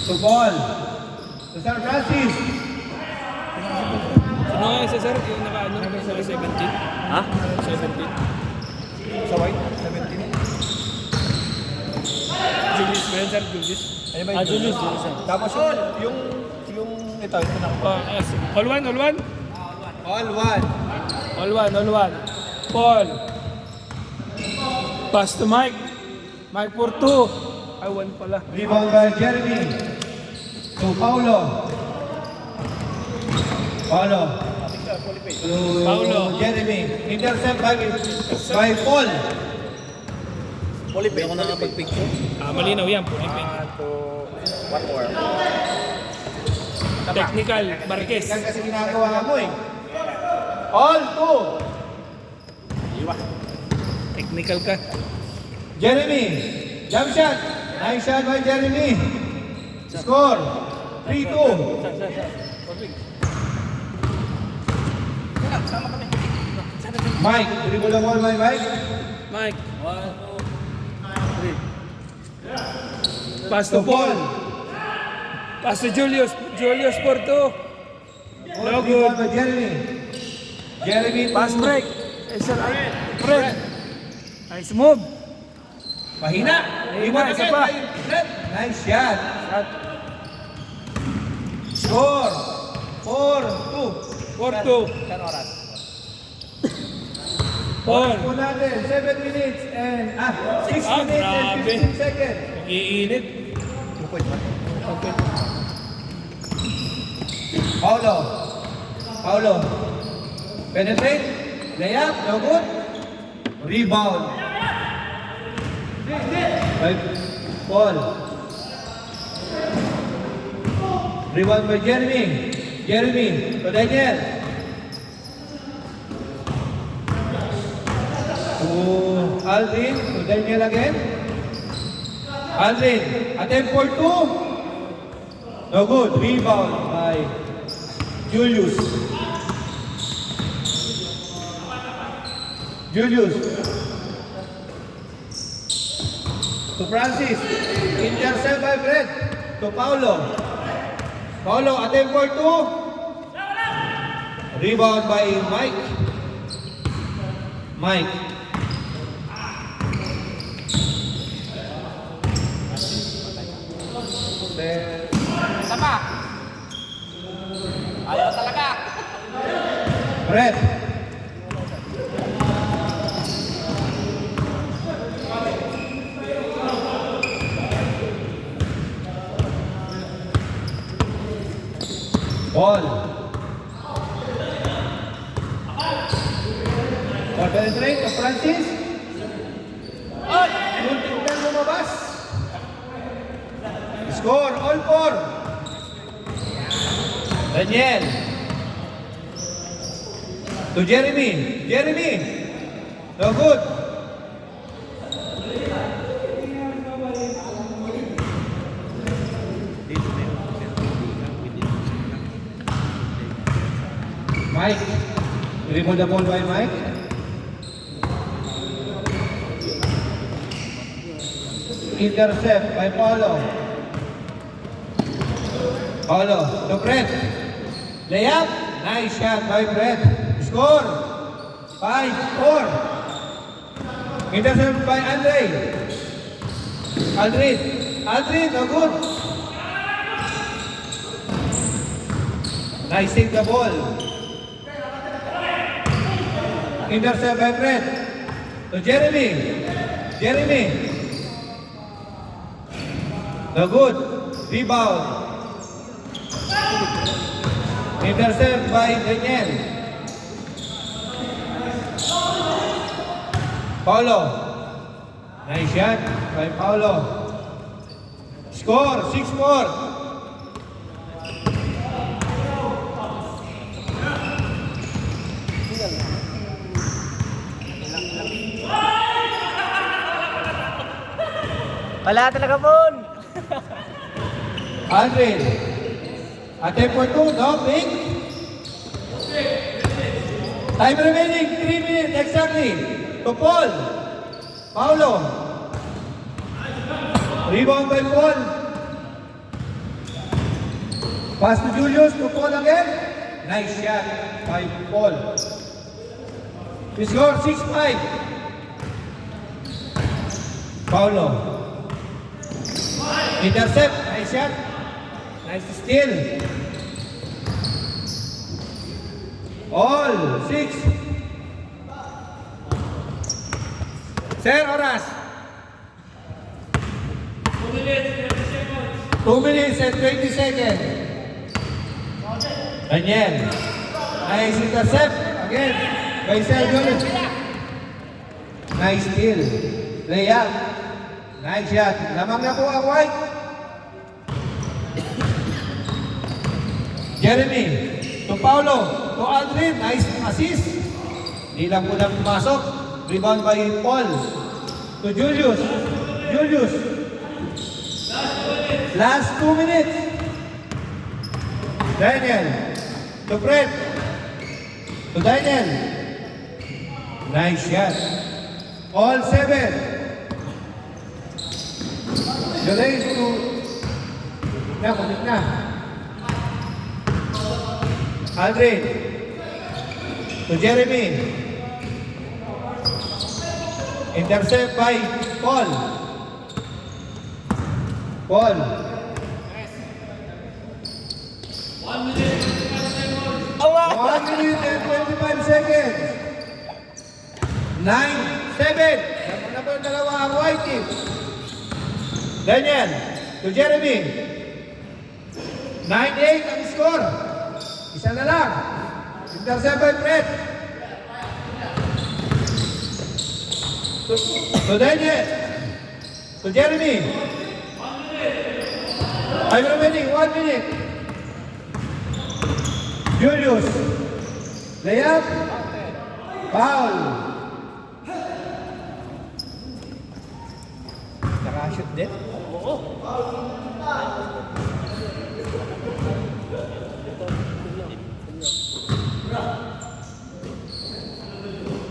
To Paul. To Sir Francis. Sino nga isa, sir? Yung naka-ano? Naka 17? Ha? 17? Sa white, 17. Julius ba yun, sir? Julius? Ano ba Ah, Julius. Tapos yung ito na. All one, all one? All one. All one, all one. Paul. Pass to Mike. Mike for two. Ay, one pala. Rebound by Jeremy. To Paulo. Paulo. To Paulo. Jeremy. Intercept by Paul. Hindi ako nakapag-picture. Malinaw yan. Pulipin. One more. Technical. Marquez. Yan kasi ginagawa mo eh. All two. Technical ka. Jeremy. Jump shot. Nice shot by Jeremy. Score. 3-2. Mike. Dribble the ball by Mike. Mike. 1, 2, 3. Pass to Paul. Pass to Julius. Julius for two. No good. Rebound by Jeremy. Jeremy. Pass break. Isa right. Break. Nice move. Pahina. Pahina, isa pa. Nice shot. Shot. Score. 4-2. For two. Paul. Po natin, 7 minutes and 6 Ah, minutes and grabe. 15 seconds. Iinit. Okay. Paulo. Penetrate. Layup. No good. Rebound. By Paul. Rebound by Jeremy. Jeremy. To Daniel. To Aldrin. To Daniel again. Aldrin. Attempt for two. No good. Rebound by Julius. To Francis. Intercept by Fred. To Paulo. Attempt for two. Rebound by Mike. Sama. Ayaw talaga. Fred. Ball. Penetrate to Francis. Muntik na lumabas. Score, all four. Daniel. To Jeremy. No good. Mike. Dribble the ball by Mike. Intercept by Paulo. To Fred. Layup. Nice shot by Fred. Score. 5-4. Intercept by Aldrin. No good. Nice take the ball. Intercept by Fred. To Jeremy. No good. Rebound. Intercept by Daniel. Paulo. Nice shot by Paulo. Score 6-4. Wala talaga, Paul. Aldrin. Attempt for two. No, big. Time remaining 3 minutes exactly. To Paul. Paulo. Rebound by Paul. Pass to Julius, to Paul again. Nice shot by Paul. We score 6-5. Paulo. Intercept. Nice shot. Nice steal. All 6. Sir, oras. 2 minutes and 20 seconds. Daniel. Nice intercept. Again. By Sergio. Nice steal. Layup. Nice shot. Lamang na po ang white. Jeremy. To Paulo. To Aldrin. Nice assist. Di lang po lang pumasok. Rebound by Paul. To Julius. Julius. Last 2 minutes. Daniel. To Fred. To Daniel. Nice shot. All 7. Jolays to... Kunik na. Aldrin. To Jeremy. Intercept by Paul. Paul. 1 minute and 25 seconds. 9-7. Dapat na po yung dalawa ang white team. Daniel. To Jeremy. 9-8 ang score. Isa na lang. Intercept by Fred. To Daniel. To Jeremy. I'm remaining 1 minute. Julius. Layup. Foul. Nakashoot din?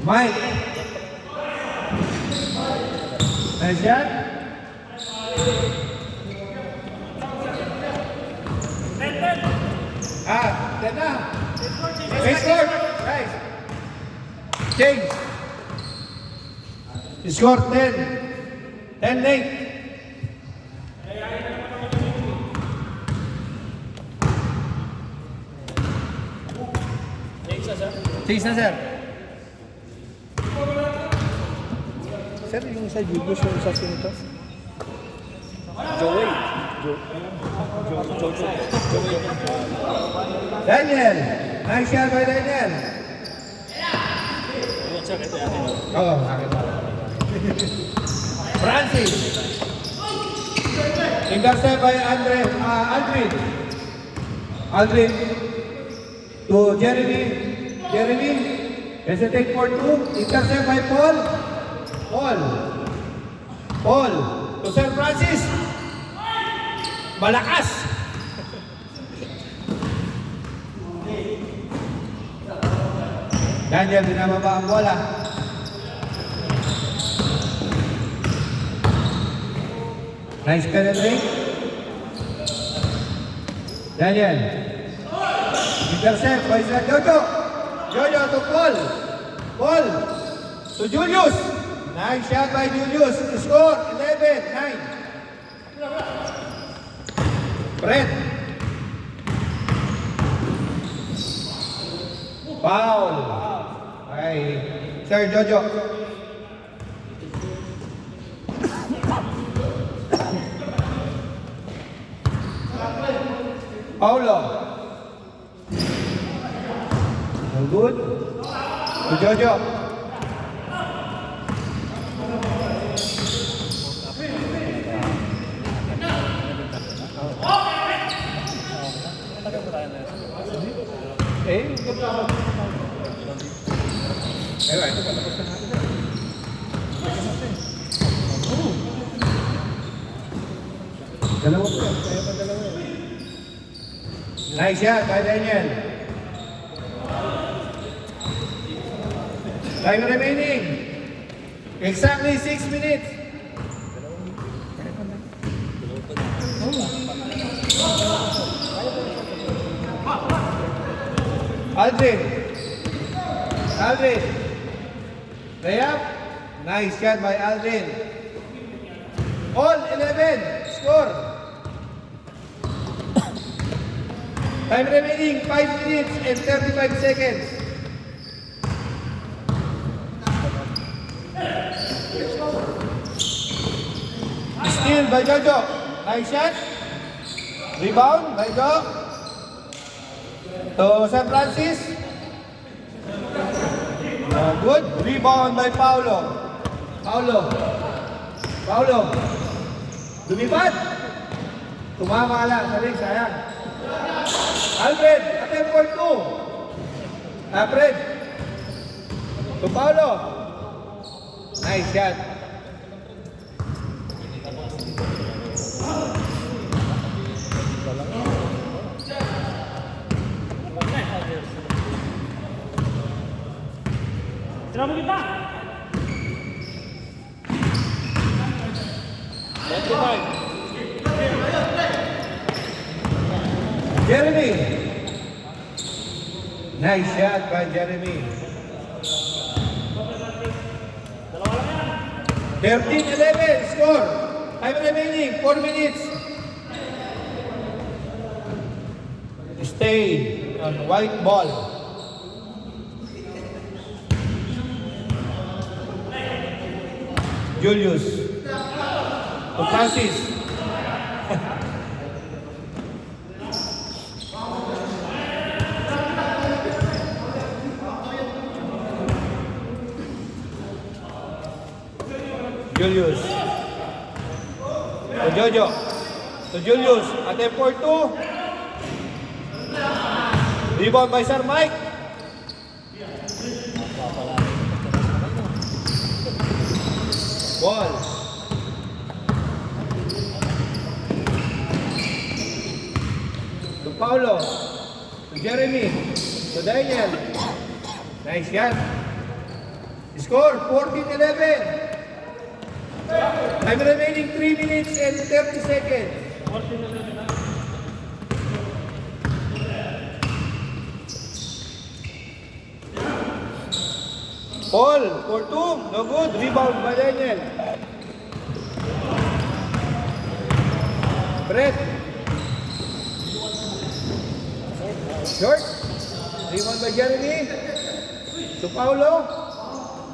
Mike. Nice shot. Ten na. Base court. Nice. Change. Score 10. 10-8. Change na, sir. Sir, yung sa Julius, yung sa sinito? Joey. Daniel. Nice shot by Daniel. Oo, akin. Francis. Intercept by Aldrin. Aldrin. To Jeremy. Jeremy. Hesitate for 2. Intercept by Paul. Paul. To Sir Francis. Malakas. Daniel, binababa ang bola. Nice penetrate. Daniel. Intercept by Jojo. Jojo to Paul. Paul. To Julius. Nice shot by Julius. Score 11-9. Fred. Foul. Ay, Sir Jojo. Paulo. No good. To Jojo. Ito patapos na natin. Dalawa po. Kaya pa dalawa. Nice shot by Daniel. Time remaining. Exactly 6 minutes. Aldrin. Aldrin. Layup. Nice shot by Aldrin. All 11. Score. Time remaining 5 minutes and 35 seconds. Steal by Jojo. Nice shot. Rebound by Jo. To San Francis. Good. Rebound by Paulo. Paulo. Lumipat. Tumama lang. Saling sayang. Alfred. Attempt for 2. Alfred. To Paulo. Nice shot. Sinabi kita! 25. Jeremy. Nice shot by Jeremy. 13-11 score. Time remaining 4 minutes. Stay on white ball. Julius. To Francis. Julius. To Jojo. To Julius. Attempt for 2. Rebound by Sir Mike. Ball. To Paulo. To Jeremy. To Daniel. Nice shot. Score 14-11. Time remaining 3 minutes and 30 seconds. Paul for 2. No good. Rebound by Daniel. Brett. Short. Rebound by Jeremy. To Paulo.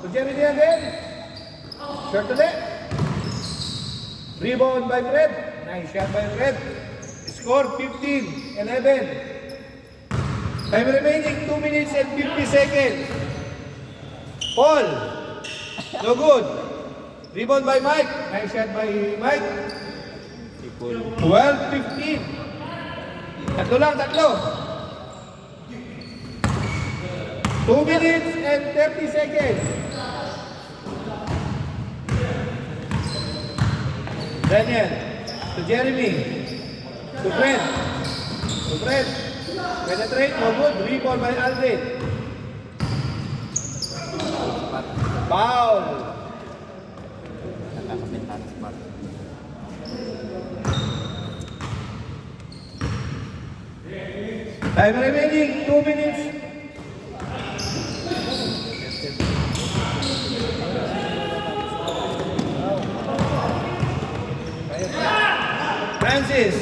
To Jeremy again. Short ulit. Rebound by Brett. Nice shot by Brett. Score 15-11. Time remaining 2 minutes and 50 seconds. Paul. No good. Rebound by Mike. Nice shot by Mike. 12-15. Tatlo lang, tatlo. 2 minutes and 30 seconds. Daniel. To Jeremy. To Brett. To Brett. Penetrate. No good. Rebound by Aldrin. Foul. Time remaining 2 minutes. Francis.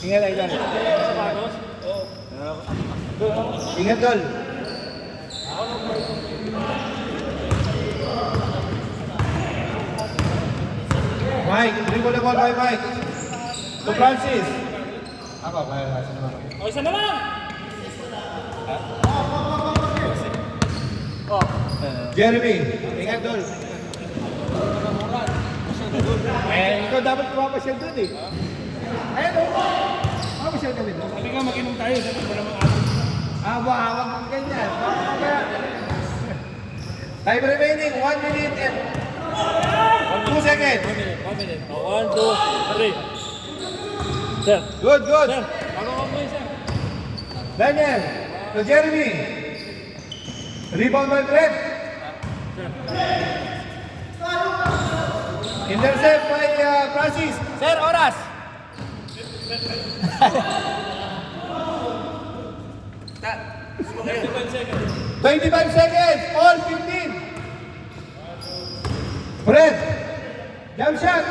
Ingat lagi kan? Ingat Dol. Mike, dribble the ball by Mike. To Francis. Apa? O, isa na lang! Jeremy, ingat Dol. Ikaw dapat pumapasyal doon eh. Ayun o. Pumapasyal ka din. Sabi ka mag-inom tayo, sabi ko naman atin. Hawak ng ganyan. Time remaining 1 minute and 2 seconds. 1 minute. 1, 2, 3. Sir. Good, good. Sir, bago ka mo sir. Daniel, to Jeremy. Rebound by Fred. Intercept by Francis. Sir, oras. 25 seconds. All 15. Fred. Jump shot.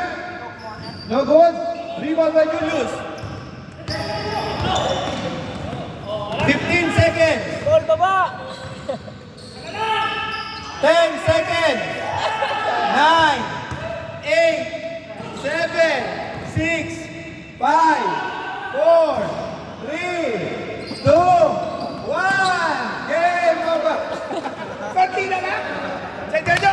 No good. Rebound by Julius. 15 seconds. Ball baba. 10 seconds. 9, 8, 7, 6, 5, 4, 3, 2, 1. Game over. Konti na lang. Sir Jojo.